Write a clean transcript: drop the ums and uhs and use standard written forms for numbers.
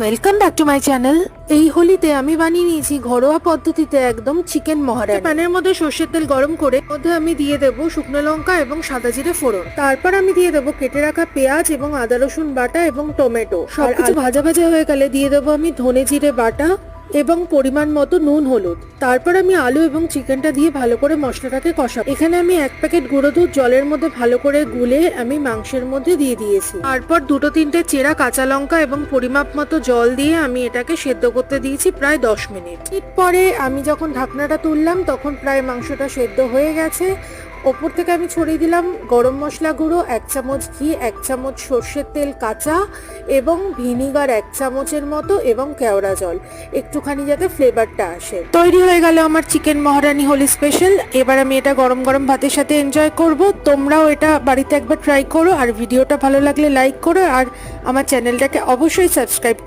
Welcome back to my channel. এই হোলিতে আমি বানিয়ে নিয়েছি ঘরোয়া পদ্ধতিতে একদম চিকেন মহারানি। প্যানের মধ্যে সর্ষের তেল গরম করে মধ্যে আমি দিয়ে দেবো শুকনো লঙ্কা এবং সাদা জিরে ফোড়ন। তারপর আমি দিয়ে দেবো কেটে রাখা পেঁয়াজ এবং আদা রসুন বাটা এবং টমেটো। সবকিছু ভাজা ভাজা হয়ে গেলে দিয়ে দেবো আমি ধনে জিরে বাটা এবং পরিমাণ মতো নুন হলুদ। তারপর আমি আলু এবং চিকেনটা দিয়ে ভালো করে মশলাটাকে কষাবো। এখানে আমি 1 প্যাকেট গুঁড়ো দুধ জলের মধ্যে ভালো করে গুলে আমি মাংসের মধ্যে দিয়ে দিয়েছি। তারপর 2-3টে চেরা কাঁচা লঙ্কা এবং পরিমাপ মতো জল দিয়ে আমি এটাকে সেদ্ধ করতে দিয়েছি প্রায় 10 মিনিট। পরে আমি যখন ঢাকনাটা তুললাম তখন প্রায় মাংসটা সেদ্ধ হয়ে গেছে। ওপর থেকে আমি ছড়িয়ে দিলাম গরম মশলা গুঁড়ো, 1 চামচ ঘি, 1 চামচ সর্ষের তেল কাঁচা এবং ভিনিগার 1 চামচের মতো এবং কেওড়া জল একটুখানি যাতে ফ্লেভারটা আসে। তৈরি হয়ে গেল আমার চিকেন মহারানি হোলি স্পেশাল। এবার আমি এটা গরম গরম ভাতের সাথে এনজয় করব। তোমরাও এটা বাড়িতে একবার ট্রাই করো, আর ভিডিওটা ভালো লাগলে লাইক করো, আর আমার চ্যানেলটাকে অবশ্যই সাবস্ক্রাইব করো।